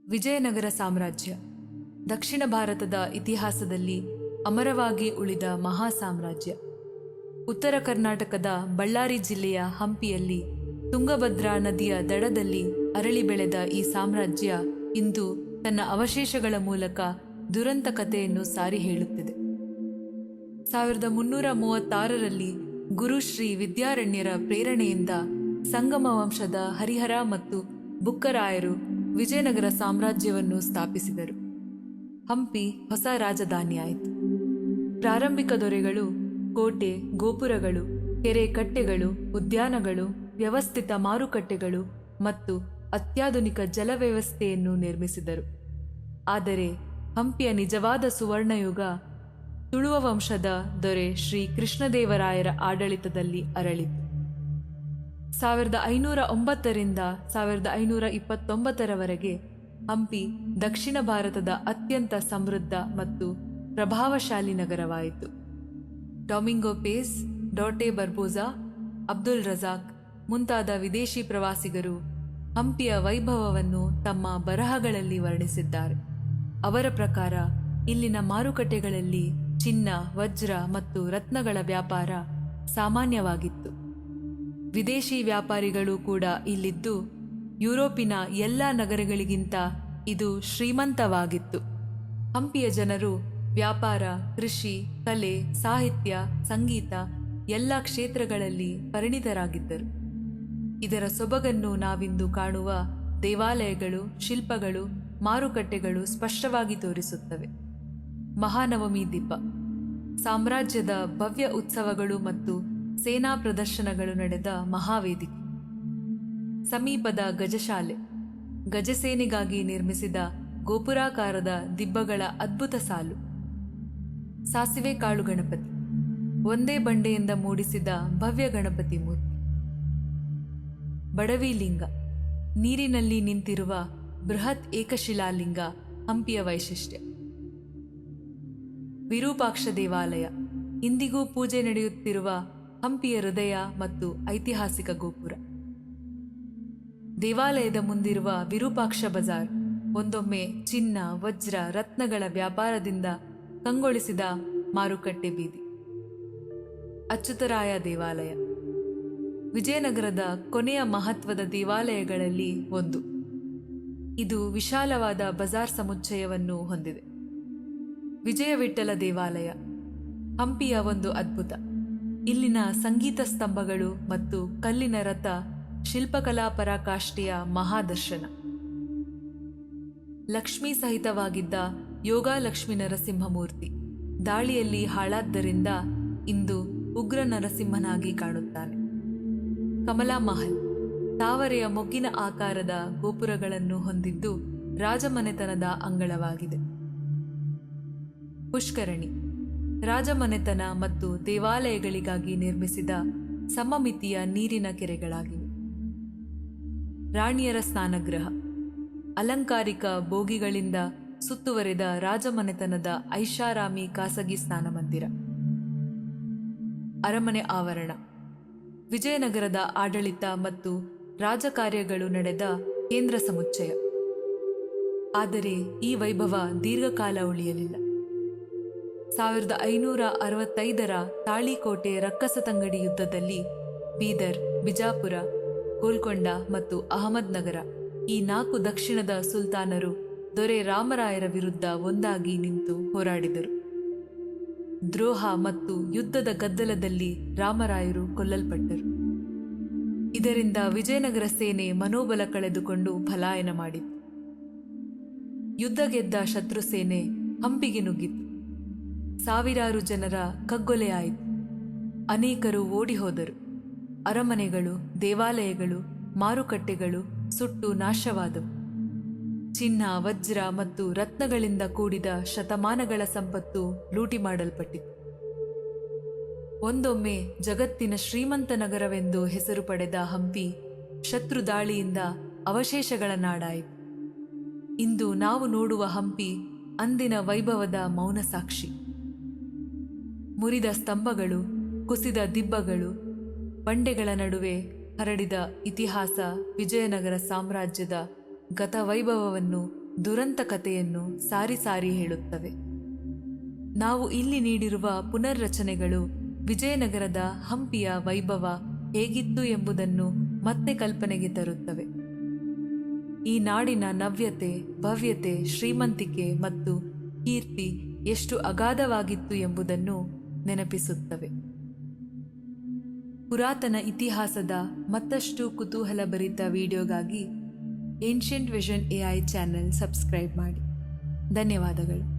ವಿಜಯನಗರ ಸಾಮ್ರಾಜ್ಯ ದಕ್ಷಿಣ ಭಾರತದ ಇತಿಹಾಸದಲ್ಲಿ ಅಮರವಾಗಿ ಉಳಿದ ಮಹಾ ಸಾಮ್ರಾಜ್ಯ. ಉತ್ತರ ಕರ್ನಾಟಕದ ಬಳ್ಳಾರಿ ಜಿಲ್ಲೆಯ ಹಂಪಿಯಲ್ಲಿ ತುಂಗಭದ್ರಾ ನದಿಯ ದಡದಲ್ಲಿ ಅರಳಿ ಬೆಳೆದ ಈ ಸಾಮ್ರಾಜ್ಯ ಇಂದು ತನ್ನ ಅವಶೇಷಗಳ ಮೂಲಕ ದುರಂತ ಕಥೆಯನ್ನು ಸಾರಿ ಹೇಳುತ್ತಿದೆ. 1336ರಲ್ಲಿ ಗುರು ಶ್ರೀ ವಿದ್ಯಾರಣ್ಯರ ಪ್ರೇರಣೆಯಿಂದ ಸಂಗಮ ವಂಶದ ಹರಿಹರ ಮತ್ತು ಬುಕ್ಕರಾಯರು ವಿಜಯನಗರ ಸಾಮ್ರಾಜ್ಯವನ್ನು ಸ್ಥಾಪಿಸಿದರು. ಹಂಪಿ ಹೊಸ ರಾಜಧಾನಿಯಾಯಿತು. ಪ್ರಾರಂಭಿಕ ದೊರೆಗಳು ಕೋಟೆ, ಗೋಪುರಗಳು, ಕೆರೆ ಕಟ್ಟೆಗಳು, ಉದ್ಯಾನಗಳು, ವ್ಯವಸ್ಥಿತ ಮಾರುಕಟ್ಟೆಗಳು ಮತ್ತು ಅತ್ಯಾಧುನಿಕ ಜಲ ವ್ಯವಸ್ಥೆಯನ್ನು ನಿರ್ಮಿಸಿದರು. ಆದರೆ ಹಂಪಿಯ ನಿಜವಾದ ಸುವರ್ಣಯುಗ ತುಳುವ ವಂಶದ ದೊರೆ ಶ್ರೀ ಕೃಷ್ಣದೇವರಾಯರ ಆಡಳಿತದಲ್ಲಿ ಅರಳಿತು. 1509ರಿಂದ 1529ರವರೆಗೆ ಹಂಪಿ ದಕ್ಷಿಣ ಭಾರತದ ಅತ್ಯಂತ ಸಮೃದ್ಧ ಮತ್ತು ಪ್ರಭಾವಶಾಲಿ ನಗರವಾಯಿತು. ಡೊಮಿಂಗೋ ಪೇಸ್, ಡಾಟೆ ಬರ್ಬೋಸಾ, ಅಬ್ದುಲ್ ರಜಾಕ್ ಮುಂತಾದ ವಿದೇಶಿ ಪ್ರವಾಸಿಗರು ಹಂಪಿಯ ವೈಭವವನ್ನು ತಮ್ಮ ಬರಹಗಳಲ್ಲಿ ವರ್ಣಿಸಿದ್ದಾರೆ. ಅವರ ಪ್ರಕಾರ ಇಲ್ಲಿನ ಮಾರುಕಟ್ಟೆಗಳಲ್ಲಿ ಚಿನ್ನ, ವಜ್ರ ಮತ್ತು ರತ್ನಗಳ ವ್ಯಾಪಾರ ಸಾಮಾನ್ಯವಾಗಿತ್ತು. ವಿದೇಶಿ ವ್ಯಾಪಾರಿಗಳು ಕೂಡ ಇಲ್ಲಿದ್ದು ಯುರೋಪಿನ ಎಲ್ಲ ನಗರಗಳಿಗಿಂತ ಇದು ಶ್ರೀಮಂತವಾಗಿತ್ತು. ಹಂಪಿಯ ಜನರು ವ್ಯಾಪಾರ, ಕೃಷಿ, ಕಲೆ, ಸಾಹಿತ್ಯ, ಸಂಗೀತ ಎಲ್ಲ ಕ್ಷೇತ್ರಗಳಲ್ಲಿ ಪರಿಣಿತರಾಗಿದ್ದರು. ಇದರ ಸೊಬಗನ್ನು ನಾವಿಂದು ಕಾಣುವ ದೇವಾಲಯಗಳು, ಶಿಲ್ಪಗಳು, ಮಾರುಕಟ್ಟೆಗಳು ಸ್ಪಷ್ಟವಾಗಿ ತೋರಿಸುತ್ತವೆ. ಮಹಾನವಮಿ ದೀಪ, ಸಾಮ್ರಾಜ್ಯದ ಭವ್ಯ ಉತ್ಸವಗಳು ಮತ್ತು ಸೇನಾ ಪ್ರದರ್ಶನಗಳು ನಡೆದ ಮಹಾವೇದಿಕೆ. ಸಮೀಪದ ಗಜಶಾಲೆ, ಗಜಸೇನೆಗಾಗಿ ನಿರ್ಮಿಸಿದ ಗೋಪುರಾಕಾರದ ದಿಬ್ಬಗಳ ಅದ್ಭುತ ಸಾಲು. ಸಾಸಿವೆ ಕಾಳು ಗಣಪತಿ, ಒಂದೇ ಬಂಡೆಯಿಂದ ಮೂಡಿಸಿದ ಭವ್ಯ ಗಣಪತಿ ಮೂರ್ತಿ. ಬಡವಿ ಲಿಂಗ, ನೀರಿನಲ್ಲಿ ನಿಂತಿರುವ ಬೃಹತ್ ಏಕಶಿಲಾಲಿಂಗ ಹಂಪಿಯ ವೈಶಿಷ್ಟ್ಯ. ವಿರೂಪಾಕ್ಷ ದೇವಾಲಯ, ಇಂದಿಗೂ ಪೂಜೆ ನಡೆಯುತ್ತಿರುವ ಹಂಪಿಯ ಹೃದಯ ಮತ್ತು ಐತಿಹಾಸಿಕ ಗೋಪುರ. ದೇವಾಲಯದ ಮುಂದಿರುವ ವಿರೂಪಾಕ್ಷ ಬಜಾರ್ ಒಂದೊಮ್ಮೆ ಚಿನ್ನ, ವಜ್ರ, ರತ್ನಗಳ ವ್ಯಾಪಾರದಿಂದ ಕಂಗೊಳಿಸಿದ ಮಾರುಕಟ್ಟೆ ಬೀದಿ. ಅಚ್ಯುತರಾಯ ದೇವಾಲಯ, ವಿಜಯನಗರದ ಕೊನೆಯ ಮಹತ್ವದ ದೇವಾಲಯಗಳಲ್ಲಿ ಒಂದು. ಇದು ವಿಶಾಲವಾದ ಬಜಾರ್ ಸಮುಚ್ಚಯವನ್ನು ಹೊಂದಿದೆ. ವಿಜಯವಿಠ್ಠಲ ದೇವಾಲಯ, ಹಂಪಿಯ ಒಂದು ಅದ್ಭುತ. ಇಲ್ಲಿನ ಸಂಗೀತ ಸ್ತಂಭಗಳು ಮತ್ತು ಕಲ್ಲಿನ ರಥ ಶಿಲ್ಪಕಲಾ ಪರಾಕಾಷ್ಠೆಯ ಮಹಾದರ್ಶನ. ಲಕ್ಷ್ಮೀ ಸಹಿತವಾಗಿದ್ದ ಯೋಗಾಲಕ್ಷ್ಮಿ ನರಸಿಂಹಮೂರ್ತಿ ದಾಳಿಯಲ್ಲಿ ಹಾಳಾದ್ದರಿಂದ ಇಂದು ಉಗ್ರ ನರಸಿಂಹನಾಗಿ ಕಾಣುತ್ತಾನೆ. ಕಮಲಾ ಮಹಲ್, ತಾವರೆಯ ಮೊಗ್ಗಿನ ಆಕಾರದ ಗೋಪುರಗಳನ್ನು ಹೊಂದಿದ್ದು ರಾಜಮನೆತನದ ಅಂಗಳವಾಗಿದೆ. ಪುಷ್ಕರಣಿ, ರಾಜಮನೆತನ ಮತ್ತು ದೇವಾಲಯಗಳಿಗಾಗಿ ನಿರ್ಮಿಸಿದ ಸಮಮಿತಿಯ ನೀರಿನ ಕೆರೆಗಳಾಗಿವೆ. ರಾಣಿಯರ ಸ್ನಾನಗೃಹ, ಅಲಂಕಾರಿಕ ಬೋಗಿಗಳಿಂದ ಸುತ್ತುವರೆದ ರಾಜಮನೆತನದ ಐಷಾರಾಮಿ ಖಾಸಗಿ ಸ್ನಾನ ಮಂದಿರ. ಅರಮನೆ ಆವರಣ, ವಿಜಯನಗರದ ಆಡಳಿತ ಮತ್ತು ರಾಜಕಾರ್ಯಗಳು ನಡೆದ ಕೇಂದ್ರ ಸಮುಚ್ಚಯ. ಆದರೆ ಈ ವೈಭವ ದೀರ್ಘಕಾಲ ಉಳಿಯಲಿಲ್ಲ. 1565ರ ತಾಳಿಕೋಟೆ ರಕ್ಕಸತಂಗಡಿ ಯುದ್ಧದಲ್ಲಿ ಬೀದರ್, ಬಿಜಾಪುರ, ಗೋಲ್ಕೊಂಡ ಮತ್ತು ಅಹಮದ್ನಗರ ಈ 4 ದಕ್ಷಿಣದ ಸುಲ್ತಾನರು ದೊರೆ ರಾಮರಾಯರ ವಿರುದ್ಧ ಒಂದಾಗಿ ನಿಂತು ಹೋರಾಡಿದರು. ದ್ರೋಹ ಮತ್ತು ಯುದ್ಧದ ಗದ್ದಲದಲ್ಲಿ ರಾಮರಾಯರು ಕೊಲ್ಲಲ್ಪಟ್ಟರು. ಇದರಿಂದ ವಿಜಯನಗರ ಸೇನೆ ಮನೋಬಲ ಕಳೆದುಕೊಂಡು ಪಲಾಯನ ಮಾಡಿತು. ಯುದ್ಧ ಗೆದ್ದ ಶತ್ರು ಸೇನೆ ಹಂಪಿಗೆ ನುಗ್ಗಿತು. ಸಾವಿರಾರು ಜನರ ಕಗ್ಗೊಲೆಯಾಯಿತು. ಅನೇಕರು ಓಡಿ ಹೋದರು. ಅರಮನೆಗಳು, ದೇವಾಲಯಗಳು, ಮಾರುಕಟ್ಟೆಗಳು ಸುಟ್ಟು ನಾಶವಾದವು. ಚಿನ್ನ, ವಜ್ರ ಮತ್ತು ರತ್ನಗಳಿಂದ ಕೂಡಿದ ಶತಮಾನಗಳ ಸಂಪತ್ತು ಲೂಟಿ ಮಾಡಲ್ಪಟ್ಟಿತು. ಒಂದೊಮ್ಮೆ ಜಗತ್ತಿನ ಶ್ರೀಮಂತ ನಗರವೆಂದು ಹೆಸರು ಪಡೆದ ಹಂಪಿ ಶತ್ರು ದಾಳಿಯಿಂದ ಅವಶೇಷಗಳ ನಾಡಾಯಿತು. ಇಂದು ನಾವು ನೋಡುವ ಹಂಪಿ ಅಂದಿನ ವೈಭವದ ಮೌನ ಸಾಕ್ಷಿ. ಮುರಿದ ಸ್ತಂಭಗಳು, ಕುಸಿದ ದಿಬ್ಬಗಳು, ಬಂಡೆಗಳ ನಡುವೆ ಹರಡಿದ ಇತಿಹಾಸ ವಿಜಯನಗರ ಸಾಮ್ರಾಜ್ಯದ ಗತವೈಭವವನ್ನು ದುರಂತ ಕಥೆಯನ್ನು ಸಾರಿ ಸಾರಿ ಹೇಳುತ್ತವೆ. ನಾವು ಇಲ್ಲಿ ನೀಡಿರುವ ಪುನರ್ರಚನೆಗಳು ವಿಜಯನಗರದ ಹಂಪಿಯ ವೈಭವ ಹೇಗಿತ್ತು ಎಂಬುದನ್ನು ಮತ್ತೆ ಕಲ್ಪನೆಗೆ ತರುತ್ತವೆ. ಈ ನಾಡಿನ ನವ್ಯತೆ, ಭವ್ಯತೆ, ಶ್ರೀಮಂತಿಕೆ ಮತ್ತು ಕೀರ್ತಿ ಎಷ್ಟು ಅಗಾಧವಾಗಿತ್ತು ಎಂಬುದನ್ನು ನೆನಪಿಸುತ್ತವೆ. ಪುರಾತನ ಇತಿಹಾಸದ ಮತ್ತಷ್ಟು ಕುತೂಹಲಭರಿತ ವಿಡಿಯೋಗಾಗಿ ancient vision AI channel subscribe ಮಾಡಿ. ಧನ್ಯವಾದಗಳು.